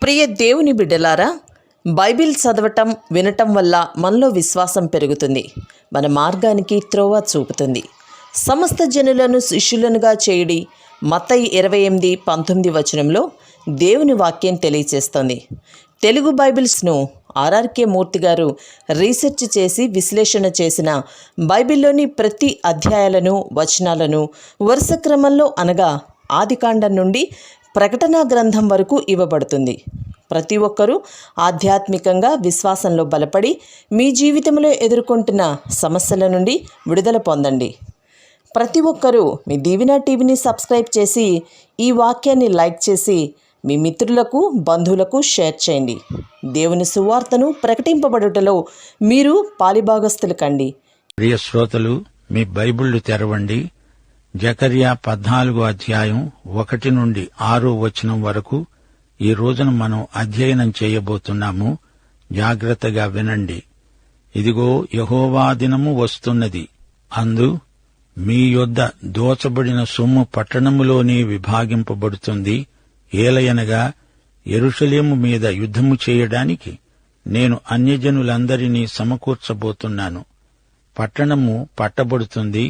ప్రియ దేవుని బిడ్డలారా, బైబిల్ చదవటం వినటం వల్ల మనలో విశ్వాసం పెరుగుతుంది. మన మార్గానికి త్రోవ చూపుతుంది. సమస్త జనులను శిష్యులనుగా చేయుడి మత్తయి 28:19 వచనంలో దేవుని వాక్యం తెలియచేస్తోంది. తెలుగు బైబిల్స్ను ఆర్ఆర్కే మూర్తి గారు రీసెర్చ్ చేసి విశ్లేషణ చేసిన బైబిల్లోని ప్రతి అధ్యాయాలను వచనాలను వరుస క్రమంలో అనగా ఆదికాండం నుండి ప్రకటనా గ్రంథం వరకు ఇవ్వబడుతుంది. ప్రతి ఒక్కరూ ఆధ్యాత్మికంగా విశ్వాసంలో బలపడి మీ జీవితంలో ఎదుర్కొంటున్న సమస్యల నుండి విడుదల పొందండి. ప్రతి ఒక్కరూ మీ దీవెన టీవీని సబ్స్క్రైబ్ చేసి ఈ వాక్యాన్ని లైక్ చేసి మీ మిత్రులకు బంధువులకు షేర్ చేయండి. దేవుని సువార్తను ప్రకటింపబడుటలో మీరు పాలిభాగస్తులు కండి. ప్రియ శ్రోతలు, మీ బైబిళ్లు తెరవండి. జకర్యా 14 అధ్యాయం 1 నుండి 6 వచనం వరకు ఈ రోజున మనం అధ్యయనం చేయబోతున్నాము. జాగ్రత్తగా వినండి. ఇదిగో, యెహోవా దినము వస్తున్నది. అందు మీ యొద్ద దోచబడిన సొమ్ము పట్టణములోనే విభాగింపబడుతుంది. ఏలయనగా యెరూషలేము మీద యుద్ధము చేయడానికి నేను అన్యజనులందరినీ సమకూర్చబోతున్నాను. పట్టణము పట్టబడుతుంది,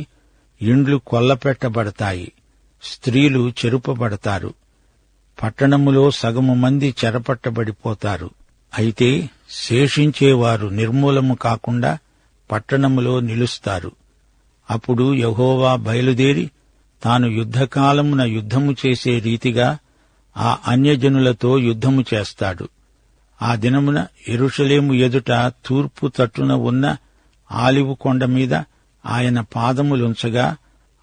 ఇండ్లు కొల్లపెట్టబడతాయి, స్త్రీలు చెరుపబడతారు. పట్టణములో సగము మంది చెరపట్టబడిపోతారు. అయితే శేషించేవారు నిర్మూలము కాకుండా పట్టణములో నిలుస్తారు. అప్పుడు యెహోవా బయలుదేరి తాను యుద్ధకాలమున యుద్ధము చేసే రీతిగా ఆ అన్యజనులతో యుద్ధము చేస్తాడు. ఆ దినమున యెరూషలేము ఎదుట తూర్పు తట్టున ఉన్న ఆలివు కొండ మీద ఆయన పాదములుంచగా,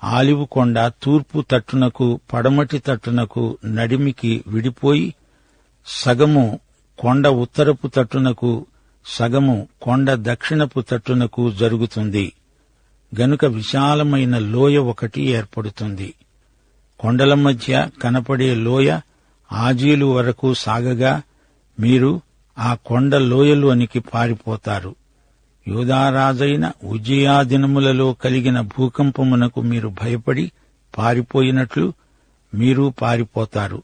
ఆలివు కొండ తూర్పు తట్టునకు పడమటి తట్టునకు నడిమికి విడిపోయి సగము కొండ ఉత్తరపు తట్టునకు సగము కొండ దక్షిణపు తట్టునకు జరుగుతుంది. గనుక విశాలమైన లోయ ఒకటి ఏర్పడుతుంది. కొండల మధ్య కనపడే లోయ ఆజీలు వరకు సాగగా మీరు ఆ కొండ లోయలోనికి పారిపోతారు. యూదారాజైన ఉజ్జియా దినములలో కలిగిన భూకంపమునకు మీరు భయపడి పారిపోయినట్లు మీరు పారిపోతారు.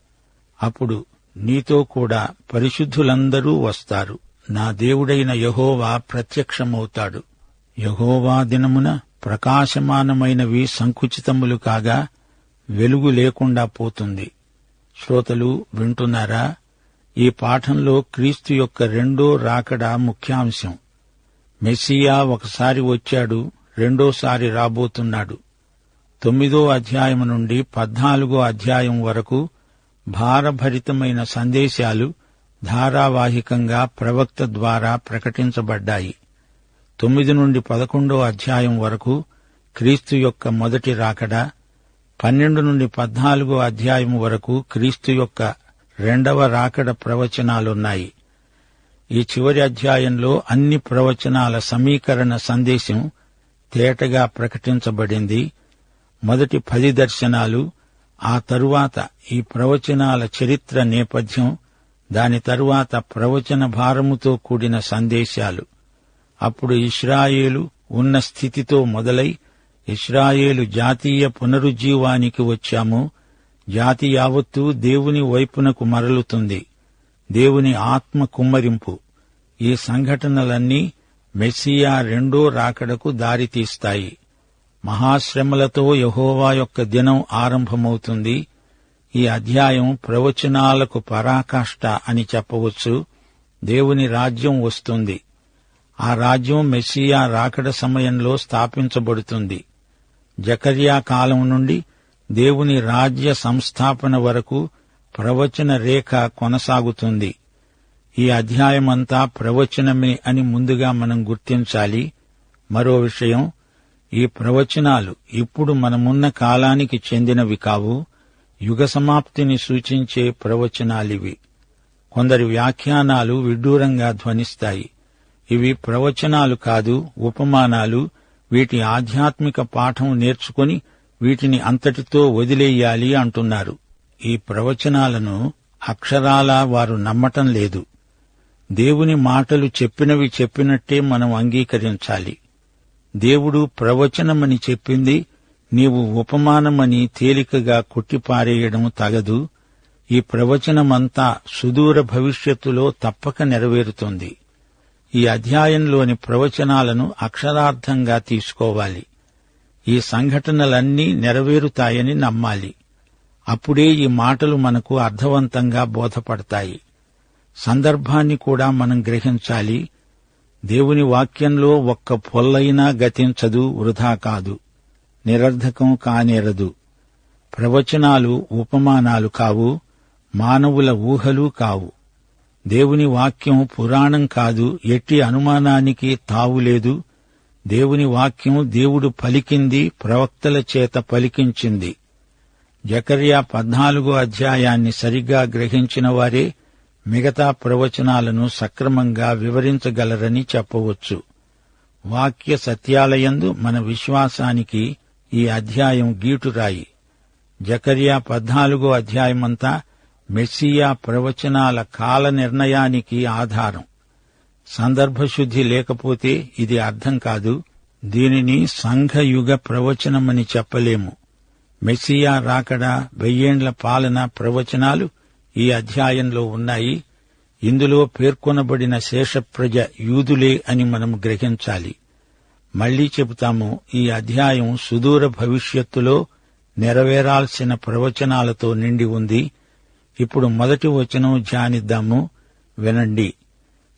అప్పుడు నీతో కూడా పరిశుద్ధులందరూ వస్తారు. నా దేవుడైన యెహోవా ప్రత్యక్షమవుతాడు. యెహోవా దినమున ప్రకాశమానమైనవి సంకుచితములు కాగా వెలుగు లేకుండా పోతుంది. శ్రోతలు వింటున్నారా? ఈ పాఠంలో క్రీస్తు యొక్క రెండో రాకడ ముఖ్యాంశం. మెస్సియా ఒకసారి వచ్చాడు, రెండోసారి రాబోతున్నాడు. 9వ అధ్యాయం నుండి 14వ అధ్యాయం వరకు భారభరితమైన సందేశాలు ధారావాహికంగా ప్రవక్త ద్వారా ప్రకటించబడ్డాయి. 9 నుండి 11వ అధ్యాయం వరకు క్రీస్తు యొక్క మొదటి రాకడ, 12 నుండి 14వ అధ్యాయం వరకు క్రీస్తు యొక్క రెండవ రాకడ ప్రవచనాలున్నాయి. ఈ చివరి అధ్యాయంలో అన్ని ప్రవచనాల సమీకరణ సందేశం తేటగా ప్రకటించబడింది. మొదటి 10 దర్శనాలు, ఆ తరువాత ఈ ప్రవచనాల చరిత్ర నేపథ్యం, దాని తరువాత ప్రవచన భారముతో కూడిన సందేశాలు. అప్పుడు ఇశ్రాయేలు ఉన్న స్థితితో మొదలై ఇశ్రాయేలు జాతీయ పునరుజ్జీవానికి వచ్చాము. జాతి యావత్తూ దేవుని వైపునకు మరలుతుంది. దేవుని ఆత్మ కుమ్మరింపు. ఈ సంఘటనలన్నీ మెస్సియా రెండో రాకడకు దారితీస్తాయి. మహాశ్రమలతో యెహోవా యొక్క దినం ఆరంభమవుతుంది. ఈ అధ్యాయం ప్రవచనాలకు పరాకాష్ఠ అని చెప్పవచ్చు. దేవుని రాజ్యం వస్తుంది. ఆ రాజ్యం మెస్సియా రాకడ సమయంలో స్థాపించబడుతుంది. జకర్యా కాలం నుండి దేవుని రాజ్య సంస్థాపన వరకు ప్రవచన రేఖ కొనసాగుతుంది. ఈ అధ్యాయమంతా ప్రవచనమే అని ముందుగా మనం గుర్తించాలి. మరో విషయం, ఈ ప్రవచనాలు ఇప్పుడు మనమున్న కాలానికి చెందినవి కావు, యుగ సమాప్తిని సూచించే ప్రవచనాలివి. కొందరి వ్యాఖ్యానాలు విడ్డూరంగా ధ్వనిస్తాయి. ఇవి ప్రవచనాలు కాదు, ఉపమానాలు. వీటి ఆధ్యాత్మిక పాఠం నేర్చుకుని వీటిని అంతటితో వదిలేయాలి అంటున్నారు. ఈ ప్రవచనాలను అక్షరాలా వారు నమ్మటం లేదు. దేవుని మాటలు చెప్పినవి చెప్పినట్టే మనం అంగీకరించాలి. దేవుడు ప్రవచనమని చెప్పింది నీవు ఉపమానమని తేలికగా కొట్టిపారేయడం తగదు. ఈ ప్రవచనమంతా సుదూర భవిష్యత్తులో తప్పక నెరవేరుతుంది. ఈ అధ్యాయంలోని ప్రవచనాలను అక్షరార్థంగా తీసుకోవాలి. ఈ సంఘటనలన్నీ నెరవేరుతాయని నమ్మాలి. అప్పుడే ఈ మాటలు మనకు అర్థవంతంగా బోధపడతాయి. సందర్భాన్ని కూడా మనం గ్రహించాలి. దేవుని వాక్యంలో ఒక్క పొల్లైనా గతించదు, వృధా కాదు, నిరర్ధకం కానేరదు. ప్రవచనాలు ఉపమానాలు కావు, మానవుల ఊహలు కావు. దేవుని వాక్యం పురాణం కాదు, ఎట్టి అనుమానానికి తావులేదు. దేవుని వాక్యం దేవుడు పలికింది, ప్రవక్తల చేత పలికించింది. జకర్యా 14వ అధ్యాయాన్ని సరిగ్గా గ్రహించిన వారే మిగతా ప్రవచనాలను సక్రమంగా వివరించగలరని చెప్పవచ్చు. వాక్య సత్యాలయందు మన విశ్వాసానికి ఈ అధ్యాయం గీటురాయి. జకర్యా 14వ అధ్యాయమంతా మెస్సియా ప్రవచనాల కాల నిర్ణయానికి ఆధారం. సందర్భశుద్ధి లేకపోతే ఇది అర్థం కాదు. దీనిని సంఘయుగ ప్రవచనమని చెప్పలేము. మెస్సియా రాకడ, 1000 ఏండ్ల పాలన ప్రవచనాలు ఈ అధ్యాయంలో ఉన్నాయి. ఇందులో పేర్కొనబడిన శేషప్రజ యూదులే అని మనం గ్రహించాలి. మళ్లీ చెబుతాము, ఈ అధ్యాయం సుదూర భవిష్యత్తులో నెరవేరాల్సిన ప్రవచనాలతో నిండి ఉంది. ఇప్పుడు మొదటి వచనం ధ్యానిద్దాము, వినండి.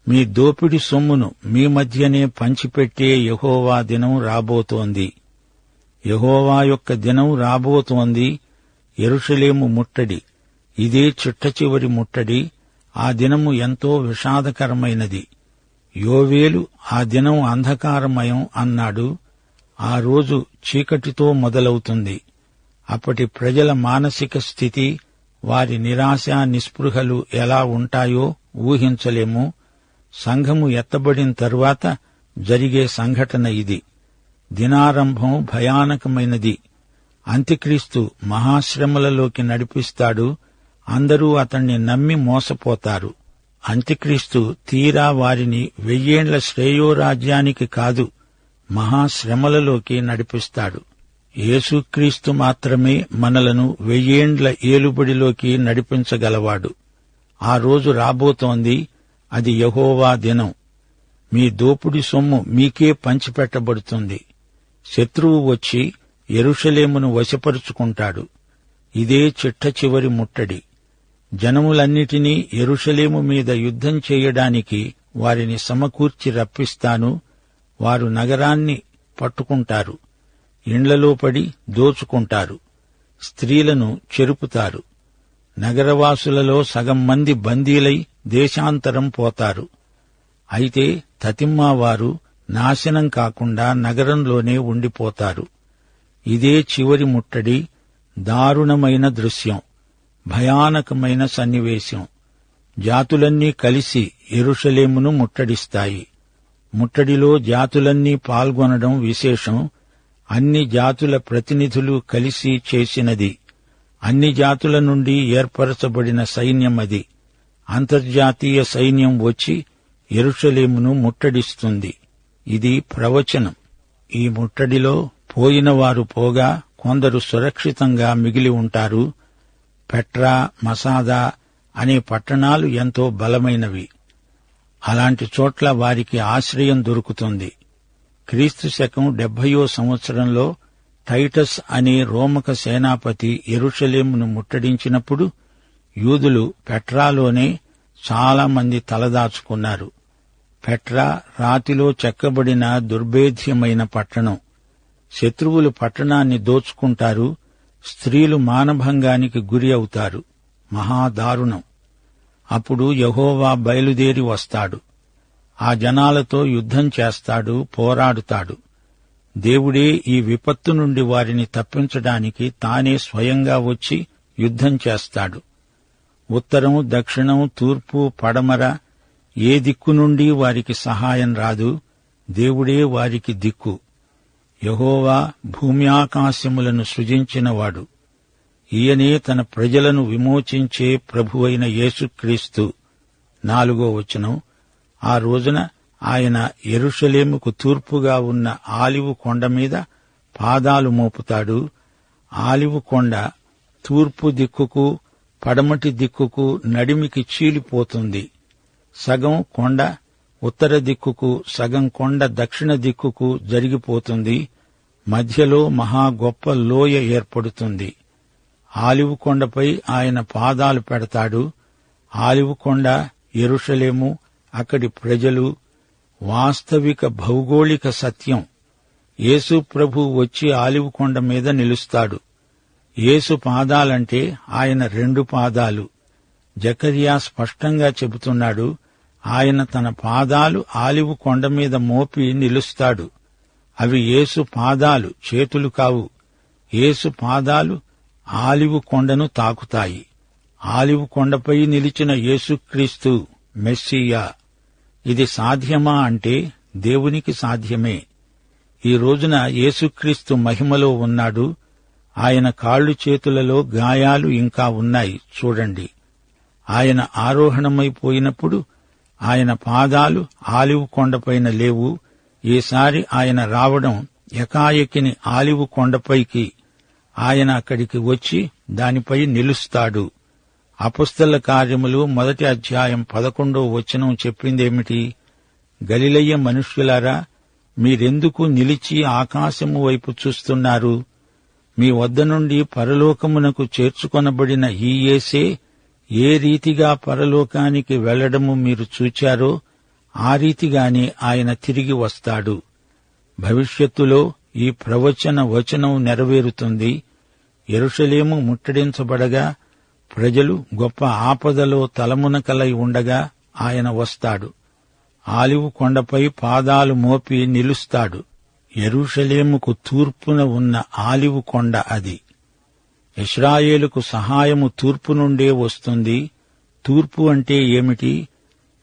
మీ దోపిడి సొమ్మును మీ మధ్యనే పంచిపెట్టే యెహోవా దినం రాబోతోంది. యెహోవా యొక్క దినం రాబోతోంది. యెరూషలేము ముట్టడి, ఇదే చిట్టచివరి ముట్టడి. ఆ దినము ఎంతో విషాదకరమైనది. యోవేలు ఆ దినం అంధకారమయం అన్నాడు. ఆ రోజు చీకటితో మొదలవుతుంది. అప్పటి ప్రజల మానసిక స్థితి, వారి నిరాశ నిస్పృహలు ఎలా ఉంటాయో ఊహించలేము. సంఘము ఎత్తబడిన తరువాత జరిగే సంఘటన ఇది. దినారంభం భయానకమైనది. అంత్యక్రీస్తు మహాశ్రమలలోకి నడిపిస్తాడు. అందరూ అతణ్ణి నమ్మి మోసపోతారు. అంత్యక్రీస్తు తీరా వారిని 1000 ఏండ్ల శ్రేయోరాజ్యానికి కాదు, మహాశ్రమలలోకి నడిపిస్తాడు. యేసుక్రీస్తు మాత్రమే మనలను 1000 ఏండ్ల ఏలుబడిలోకి నడిపించగలవాడు. ఆ రోజు రాబోతోంది. అది యెహోవా దినం. మీ దోపుడి సొమ్ము మీకే పంచిపెట్టబడుతుంది. శత్రువు వచ్చి యెరూషలేమును వశపరుచుకుంటాడు. ఇదే చిట్టచివరి ముట్టడి. జనములన్నిటినీ యెరూషలేము మీద యుద్ధం చేయడానికి వారిని సమకూర్చి రప్పిస్తాను. వారు నగరాన్ని పట్టుకుంటారు, ఇండ్లలో పడి దోచుకుంటారు, స్త్రీలను చెరుపుతారు. నగరవాసులలో సగం మంది బందీలై దేశాంతరం పోతారు. అయితే తతిమ్మావారు నాశనం కాకుండా నగరంలోనే ఉండిపోతారు. ఇదే చివరి ముట్టడి. దారుణమైన దృశ్యం, భయానకమైన సన్నివేశం. జాతులన్నీ కలిసి యెరూషలేమును ముట్టడిస్తాయి. ముట్టడిలో జాతులన్నీ పాల్గొనడం విశేషం. అన్ని జాతుల ప్రతినిధులు కలిసి చేసినది. అన్ని జాతుల నుండి ఏర్పరచబడిన సైన్యమది. అంతర్జాతీయ సైన్యం వచ్చి యెరూషలేమును ముట్టడిస్తుంది. ఇది ప్రవచనం. ఈ ముట్టడిలో పోయినవారు పోగా కొందరు సురక్షితంగా మిగిలి ఉంటారు. పెట్రా, మసాదా అనే పట్టణాలు ఎంతో బలమైనవి. అలాంటి చోట్ల వారికి ఆశ్రయం దొరుకుతుంది. క్రీస్తు శకం 70వ సంవత్సరంలో టైటస్ అనే రోమక సేనాపతి యెరూషలేమును ముట్టడించినప్పుడు యూదులు పెట్రాలోనే చాలా మంది తలదాచుకున్నారు. పెట్రా రాతిలో చెక్కబడిన దుర్భేద్యమైన పట్టణం. శత్రువులు పట్టణాన్ని దోచుకుంటారు. స్త్రీలు మానభంగానికి గురి అవుతారు. మహాదారుణం. అప్పుడు యెహోవా బయలుదేరి వస్తాడు. ఆ జనాలతో యుద్ధం చేస్తాడు, పోరాడుతాడు. దేవుడే ఈ విపత్తు నుండి వారిని తప్పించడానికి తానే స్వయంగా వచ్చి యుద్ధం చేస్తాడు. ఉత్తరం, దక్షిణం, తూర్పు, పడమర ఏ దిక్కు నుండి వారికి సహాయం రాదు. దేవుడే వారికి దిక్కు. యెహోవా భూమి ఆకాశములను సృజించినవాడు. ఈయనే తన ప్రజలను విమోచించే ప్రభువైన యేసుక్రీస్తు. 4వ వచనం. ఆ రోజున ఆయన యెరూషలేముకు తూర్పుగా ఉన్న ఆలివు కొండ మీద పాదాలు మోపుతాడు. ఆలివు కొండ తూర్పు దిక్కుకు పడమటి దిక్కుకు నడిమికి చీలిపోతుంది. సగం కొండ ఉత్తర దిక్కుకు, సగం కొండ దక్షిణ దిక్కుకు జరిగిపోతుంది. మధ్యలో మహా గొప్ప లోయ ఏర్పడుతుంది. ఆలివు కొండపై ఆయన పాదాలు పెడతాడు. ఆలివు కొండ, యెరూషలేము, అక్కడి ప్రజలు వాస్తవిక భౌగోళిక సత్యం. యేసు ప్రభు వచ్చి ఆలివు కొండ మీద నిలుస్తాడు. యేసు పాదాలంటే ఆయన 2 పాదాలు. జకర్యా స్పష్టంగా చెబుతున్నాడు, ఆయన తన పాదాలు ఆలివు కొండ మీద మోపి నిలుస్తాడు. అవి యేసు పాదాలు, చేతులు కావు. యేసు పాదాలు ఆలివు కొండను తాకుతాయి. ఆలివు కొండపై నిలిచిన యేసుక్రీస్తు మెస్సియా. ఇది సాధ్యమా అంటే దేవునికి సాధ్యమే. ఈ రోజున యేసుక్రీస్తు మహిమలో ఉన్నాడు. ఆయన కాళ్ళు చేతులలో గాయాలు ఇంకా ఉన్నాయి చూడండి. ఆయన ఆరోహణమైపోయినప్పుడు ఆయన పాదాలు ఆలివు కొండపైన లేవు. ఈసారి ఆయన రావడం ఎకాయకిని ఆలివు కొండపైకి. ఆయన అక్కడికి వచ్చి దానిపై నిలుస్తాడు. అపొస్తలుల కార్యములు 1వ అధ్యాయం 11వ వచనం చెప్పిందేమిటి? గలిలయ మనుష్యులారా, మీరెందుకు నిలిచి ఆకాశము వైపు చూస్తున్నారు? మీ వద్ద నుండి పరలోకమునకు చేర్చుకొనబడిన ఈ యేసే ఏ రీతిగా పరలోకానికి వెళ్లడము మీరు చూచారో ఆ రీతిగానే ఆయన తిరిగి వస్తాడు. భవిష్యత్తులో ఈ ప్రవచన వచనం నెరవేరుతుంది. యెరూషలేము ముట్టడించబడగా ప్రజలు గొప్ప ఆపదలో తలమునకలై ఉండగా ఆయన వస్తాడు. ఆలివు కొండపై పాదాలు మోపి నిలుస్తాడు. యెరూషలేముకు తూర్పున ఉన్న ఆలివు కొండ అది. ఇశ్రాయేలుకు సహాయము తూర్పు నుండే వస్తుంది. తూర్పు అంటే ఏమిటి?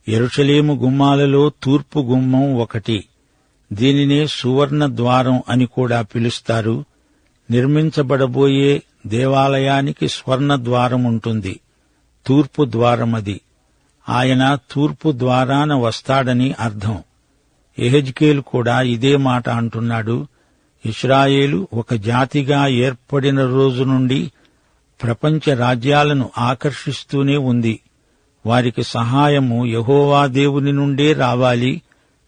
యెరూషలేము గుమ్మాలలో తూర్పు గుమ్మం ఒకటి. దీనినే సువర్ణ ద్వారం అని కూడా పిలుస్తారు. నిర్మించబడబోయే దేవాలయానికి స్వర్ణ ద్వారం ఉంటుంది. తూర్పు ద్వారమది. ఆయన తూర్పు ద్వారాన వస్తాడని అర్థం. యెహెజ్కేలు కూడా ఇదే మాట అంటున్నాడు. ఇశ్రాయేలు ఒక జాతిగా ఏర్పడిన రోజు నుండి ప్రపంచ రాజ్యాలను ఆకర్షిస్తూనే ఉంది. వారికి సహాయము యెహోవా దేవుని నుండే రావాలి.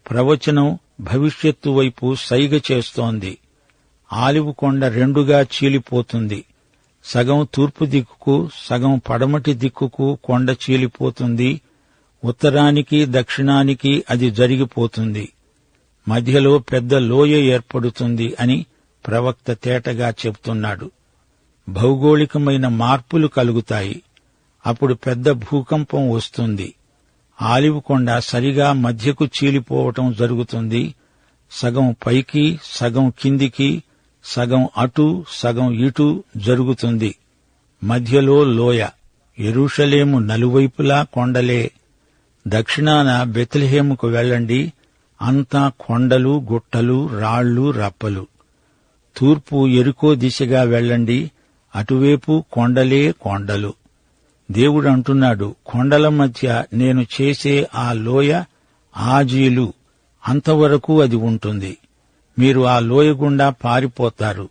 ప్రవచనం భవిష్యత్తు వైపు సైగ చేస్తోంది. ఆలివు కొండ 2గా చీలిపోతుంది. సగం తూర్పు దిక్కుకు, సగం పడమటి దిక్కుకు కొండ చీలిపోతుంది. ఉత్తరానికి దక్షిణానికి అది జరిగిపోతుంది. మధ్యలో పెద్ద లోయ ఏర్పడుతుంది అని ప్రవక్త తేటగా చెబుతున్నాడు. భౌగోళికమైన మార్పులు కలుగుతాయి. అప్పుడు పెద్ద భూకంపం వస్తుంది. ఆలివు కొండ సరిగా మధ్యకు చీలిపోవటం జరుగుతుంది. సగం పైకి, సగం కిందికి, సగం అటు, సగం ఇటు జరుగుతుంది. మధ్యలో లోయ. యెరూషలేము నలువైపులా కొండలే. దక్షిణాన బెత్లెహేముకు వెళ్ళండి. అంతా కొండలు, గుట్టలు, రాళ్లు, రప్పలు. తూర్పు యెరికో దిశగా వెళ్ళండి. అటువైపు కొండలే కొండలు. దేవుడు అంటున్నాడు, కొండల మధ్య నేను చేసే ఆ లోయ ఆజీలు అంతవరకు అది ఉంటుంది. మీరు ఆ లోయ గుండా పారిపోతారు.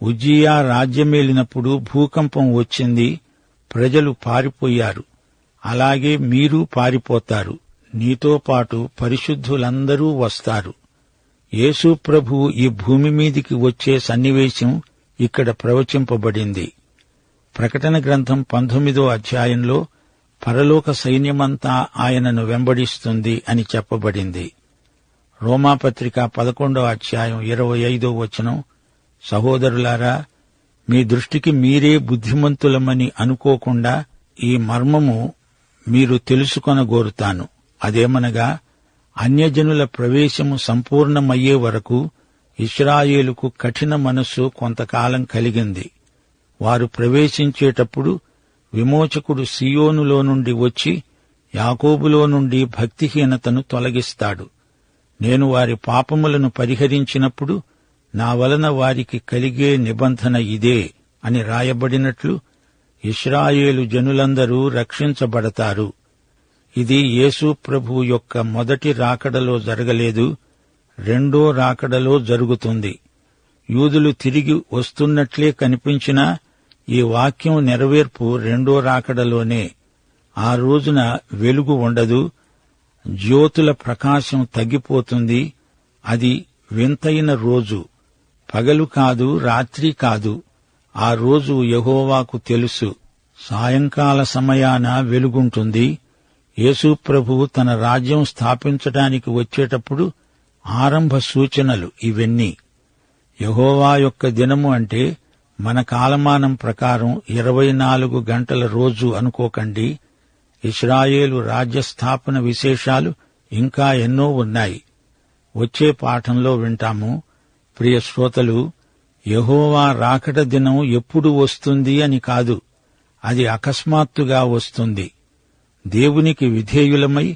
ఉజ్జియా రాజ్యమేలినప్పుడు భూకంపం వచ్చింది. ప్రజలు పారిపోయారు. అలాగే మీరు పారిపోతారు. నీతో పాటు పరిశుద్ధులందరూ వస్తారు. యేసు ప్రభువు ఈ భూమి మీదికి వచ్చే సన్నివేశం ఇక్కడ ప్రవచింపబడింది. ప్రకటన గ్రంథం 19వ అధ్యాయంలో పరలోక సైన్యమంతా ఆయనను వెంబడిస్తుంది అని చెప్పబడింది. రోమాపత్రిక 11వ అధ్యాయం 25వ వచనం, సహోదరులారా, మీ దృష్టికి మీరే బుద్ధిమంతులమని అనుకోకుండా ఈ మర్మము మీరు తెలుసుకొనగోరుతాను. అదేమనగా, అన్యజనుల ప్రవేశము సంపూర్ణమయ్యే వరకు ఇశ్రాయేలుకు కఠిన మనస్సు కొంతకాలం కలిగింది. వారు ప్రవేశించేటప్పుడు విమోచకుడు సీయోనులో నుండి వచ్చి యాకోబులో నుండి భక్తిహీనతను తొలగిస్తాడు. నేను వారి పాపములను పరిహరించినప్పుడు నా వలన వారికి కలిగే నిబంధన ఇదే అని రాయబడినట్లు ఇశ్రాయేలు జనులందరూ రక్షించబడతారు. ఇది యేసు ప్రభువు యొక్క మొదటి రాకడలో జరగలేదు, రెండో రాకడలో జరుగుతుంది. యూదులు తిరిగి వస్తున్నట్లే కనిపించినా ఈ వాక్యం నెరవేర్పు రెండో రాకడలోనే. ఆ రోజున వెలుగు ఉండదు, జ్యోతుల ప్రకాశం తగ్గిపోతుంది. అది వింతైన రోజు. పగలు కాదు, రాత్రి కాదు. ఆ రోజు యెహోవాకు తెలుసు. సాయంకాల సమయాన వెలుగుంటుంది. యేసు ప్రభువు తన రాజ్యం స్థాపించడానికి వచ్చేటప్పుడు ఆరంభ సూచనలు ఇవన్నీ. యెహోవా యొక్క దినము అంటే మన కాలమానం ప్రకారం 24 గంటల రోజు అనుకోకండి. ఇశ్రాయేలు రాజ్యస్థాపన విశేషాలు ఇంకా ఎన్నో ఉన్నాయి. వచ్చే పాఠంలో వింటాము. ప్రియ శ్రోతలు, యెహోవా రాకడ దినం ఎప్పుడు వస్తుంది అని కాదు, అది అకస్మాత్తుగా వస్తుంది. దేవునికి విధేయులమై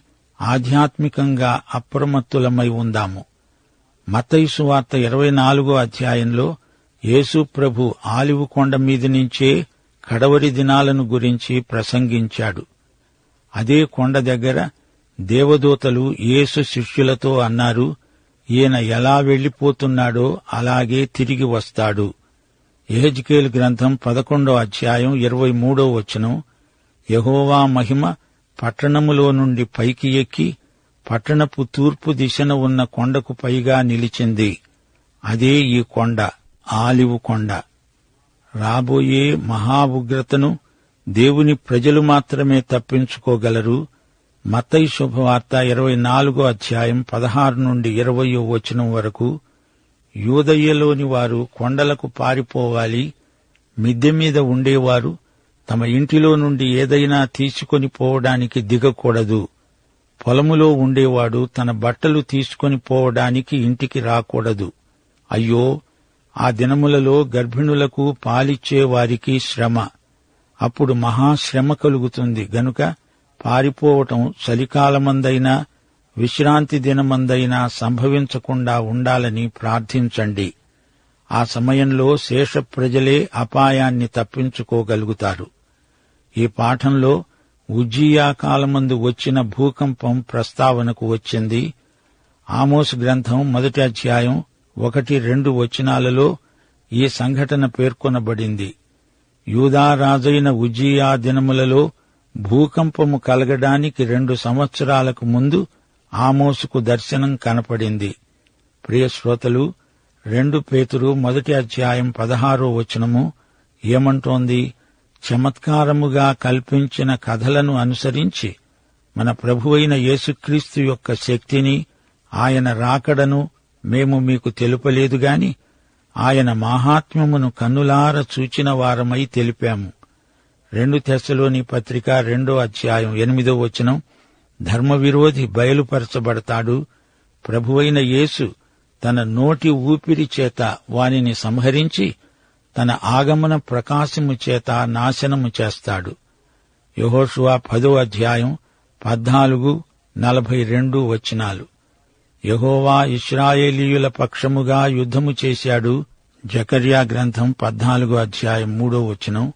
ఆధ్యాత్మికంగా అప్రమత్తులమై ఉందాము. మత్తయి సువార్త 24వ అధ్యాయంలో యేసు ప్రభు ఆలివు కొండ మీద నుంచే కడవరి దినాలను గురించి ప్రసంగించాడు. అదే కొండ దగ్గర దేవదూతలు యేసు శిష్యులతో అన్నారు, ఈయన ఎలా వెళ్లిపోతున్నాడో అలాగే తిరిగి వస్తాడు. యెహెజ్కేలు గ్రంథం 11వ అధ్యాయం 23వ వచనం, యెహోవా మహిమ పట్టణములో నుండి పైకి ఎక్కి పట్టణపు తూర్పు దిశన ఉన్న కొండకు పైగా నిలిచింది. అదే ఈ కొండ, ఆలివు కొండ. రాబోయే మహా ఉగ్రతను దేవుని ప్రజలు మాత్రమే తప్పించుకోగలరు. మత్తయి శుభవార్త 24వ అధ్యాయం 16 నుండి 20వ వచనం వరకు, యూదయ్యలోని వారు కొండలకు పారిపోవాలి. మిద్దె మీద ఉండేవారు తమ ఇంటిలో నుండి ఏదైనా తీసుకొని పోవడానికి దిగకూడదు. పొలములో ఉండేవాడు తన బట్టలు తీసుకొని పోవడానికి ఇంటికి రాకూడదు. అయ్యో, ఆ దినములలో గర్భిణులకు పాలిచ్చే వారికి శ్రమ. అప్పుడు మహాశ్రమ కలుగుతుంది గనుక పారిపోవటం చలికాలమందైనా విశ్రాంతి దినమందైనా సంభవించకుండా ఉండాలని ప్రార్థించండి. ఆ సమయంలో శేష ప్రజలే అపాయాన్ని తప్పించుకోగలుగుతారు. ఈ పాఠంలో ఉజ్జియా కాలమందు వచ్చిన భూకంపం ప్రస్తావనకు వచ్చింది. ఆమోసు గ్రంథం 1వ అధ్యాయం 1-2 వచనాలలో ఈ సంఘటన పేర్కొనబడింది. యూదా రాజైన ఉజ్జియా దినములలో భూకంపము కలగడానికి 2 సంవత్సరాలకు ముందు ఆమోసుకు దర్శనం కనపడింది. ప్రియ శ్రోతలు, 2 పేతురు 1వ అధ్యాయం 16వ వచనము ఏమంటోంది? చమత్కారముగా కల్పించిన కథలను అనుసరించి మన ప్రభువైన యేసుక్రీస్తు యొక్క శక్తిని, ఆయన రాకడను మేము మీకు తెలుపలేదుగాని ఆయన మాహాత్మ్యమును కన్నులార చూచిన వారమై తెలిపాము. 2 తెస్సలోని పత్రిక 2వ అధ్యాయం 8వ వచనం, ధర్మవిరోధి బయలుపరచబడతాడు. ప్రభువైన యేసు తన నోటి ఊపిరి చేత వానిని సంహరించి తన ఆగమన ప్రకాశము చేత నాశనము చేస్తాడు. యెహోషువ 10వ అధ్యాయం 14-42 వచనాలు. యెహోవా ఇశ్రాయేలీయుల పక్షముగా యుద్ధము చేశాడు. జకర్యా గ్రంథం 14వ అధ్యాయం 3వ వచనం.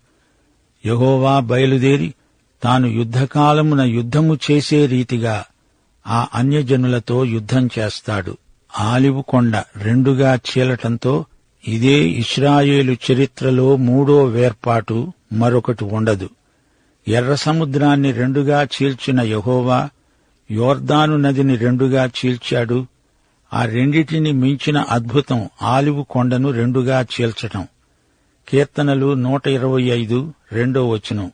యెహోవా బయలుదేరి తాను యుద్ధకాలమున యుద్ధము చేసే రీతిగా ఆ అన్యజనులతో యుద్ధం చేస్తాడు. ఆలివు కొండ 2గా చీలటంతో ఇదే ఇశ్రాయేలు చరిత్రలో 3వ వేర్పాటు, మరొకటి ఉండదు. ఎర్ర సముద్రాన్ని 2గా చీల్చిన యెహోవా యోర్దాను నదిని 2గా చీల్చాడు. ఆ రెండిటిని మించిన అద్భుతం ఆలివు కొండను 2గా చీల్చటం. కీర్తనలు 125 2వ వచనం.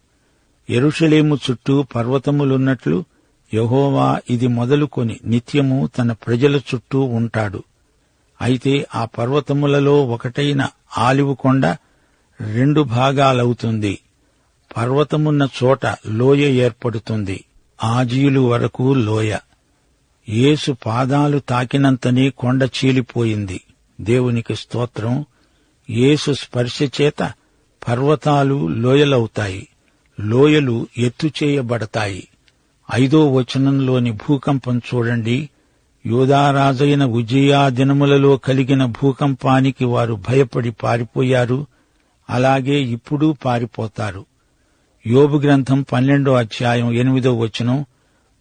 యెరూషలేము చుట్టూ పర్వతములున్నట్లు యెహోవా ఇది మొదలుకొని నిత్యము తన ప్రజల చుట్టూ ఉంటాడు. అయితే ఆ పర్వతములలో ఒకటైన ఆలివు కొండ 2 భాగాలవుతుంది. పర్వతమున్న చోట లోయ ఏర్పడుతుంది. ఆజీలు వరకు లోయ. యేసు పాదాలు తాకినంతనే కొండ చీలిపోయింది. దేవునికి స్తోత్రం. యేసు స్పర్శ చేత పర్వతాలు లోయలవుతాయి, లోయలు ఎత్తుచేయబడతాయి. 5వ వచనంలోని భూకంపం చూడండి. యూదారాజైన ఉజ్జియా దినములలో కలిగిన భూకంపానికి వారు భయపడి పారిపోయారు. అలాగే ఇప్పుడు పారిపోతారు. యోబు గ్రంథం 12వ అధ్యాయం 8వ వచనం,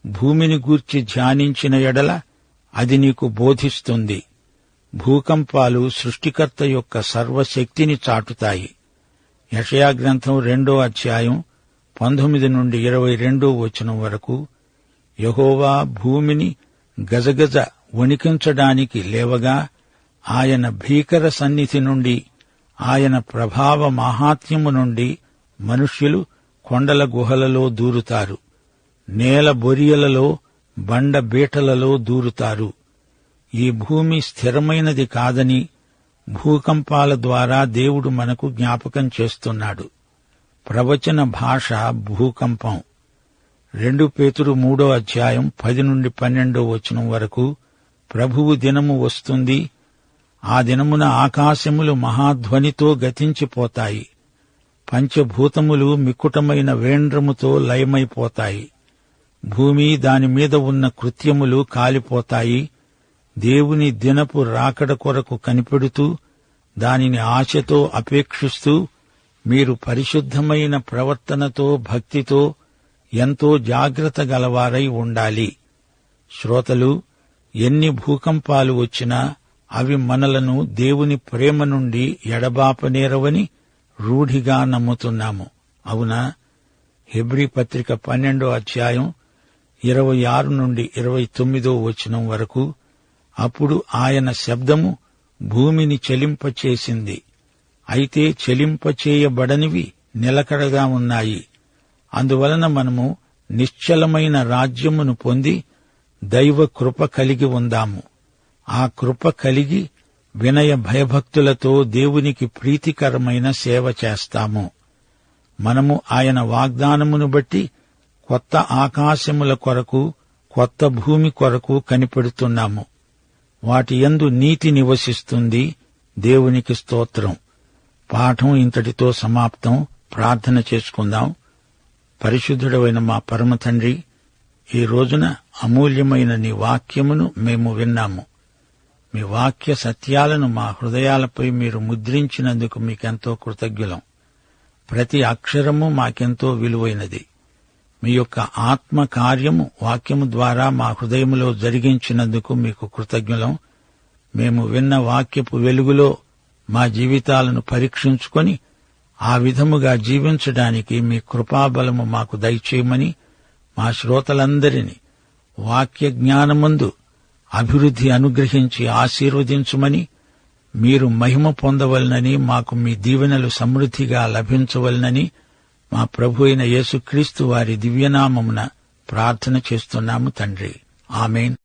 భూమిని గూర్చి ధ్యానించిన ఎడల అది నీకు బోధిస్తుంది. భూకంపాలు సృష్టికర్త యొక్క సర్వశక్తిని చాటుతాయి. యెషయా గ్రంథం 2వ అధ్యాయం 19 నుండి 22 వచనం వరకు, యెహోవా భూమిని గజగజ వణికించడానికి లేవగా, ఆయన భీకర సన్నిధి నుండి, ఆయన ప్రభావ మాహాత్మ్యము నుండి మనుష్యులు కొండల గుహలలో దూరుతారు, నేల బొరియలలో బండ బీటలలో దూరుతారు. ఈ భూమి స్థిరమైనది కాదని భూకంపాల ద్వారా దేవుడు మనకు జ్ఞాపకం చేస్తున్నాడు. ప్రవచన భాష భూకంపం. 2 పేతురు 3వ అధ్యాయం 10 నుండి 12 వచనం వరకు, ప్రభువు దినము వస్తుంది, ఆ దినమున ఆకాశములు మహాధ్వనితో గతించిపోతాయి, పంచభూతములు మిక్కుటమైన వేండ్రముతో లయమైపోతాయి, భూమి దానిమీద ఉన్న కృత్యములు కాలిపోతాయి. దేవుని దినపు రాకడ కొరకు కనిపెడుతూ దానిని ఆశతో అపేక్షిస్తూ మీరు పరిశుద్ధమైన ప్రవర్తనతో భక్తితో ఎంతో జాగ్రత్త గలవారై ఉండాలి. శ్రోతలు, ఎన్ని భూకంపాలు వచ్చినా అవి మనలను దేవుని ప్రేమ నుండి ఎడబాపనేరవని రూఢిగా నమ్ముతున్నాము. అవునా? హెబ్రీ పత్రిక 12వ అధ్యాయం 26 నుండి 29 వచనం వరకు, అప్పుడు ఆయన శబ్దము భూమిని చలింపచేసింది, అయితే చలింపచేయబడనివి నిలకడగా ఉన్నాయి. అందువలన మనము నిశ్చలమైన రాజ్యమును పొంది దైవ కృప కలిగి ఉందాము. ఆ కృప కలిగి వినయ భయభక్తులతో దేవునికి ప్రీతికరమైన సేవ చేస్తాము. మనము ఆయన వాగ్దానమును బట్టి కొత్త ఆకాశముల కొరకు, కొత్త భూమి కొరకు కనిపెడుతున్నాము. వాటి యందు నీతి నివసిస్తుంది. దేవునికి స్తోత్రం. పాఠం ఇంతటితో సమాప్తం. ప్రార్థన చేసుకుందాం. పరిశుద్ధుడైన మా పరమ తండ్రి, ఈ రోజున అమూల్యమైన నీ వాక్యమును మేము విన్నాము. మీ వాక్య సత్యాలను మా హృదయాలపై మీరు ముద్రించినందుకు మీకెంతో కృతజ్ఞులం. ప్రతి అక్షరము మాకెంతో విలువైనది. మీ యొక్క ఆత్మ కార్యము వాక్యము ద్వారా మా హృదయములో జరిగించినందుకు మీకు కృతజ్ఞులం. మేము విన్న వాక్యపు వెలుగులో మా జీవితాలను పరీక్షించుకొని ఆ విధముగా జీవించడానికి మీ కృపాబలము మాకు దయచేయమని, మా శ్రోతలందరినీ వాక్య జ్ఞానమందు అభివృద్ధి అనుగ్రహించి ఆశీర్వదించుమని, మీరు మహిమ పొందవలనని, మాకు మీ దీవెనలు సమృద్ధిగా లభించవలనని మా ప్రభు అయిన యేసుక్రీస్తు వారి దివ్యనామమున ప్రార్థన చేస్తున్నాము తండ్రి. ఆమేన్.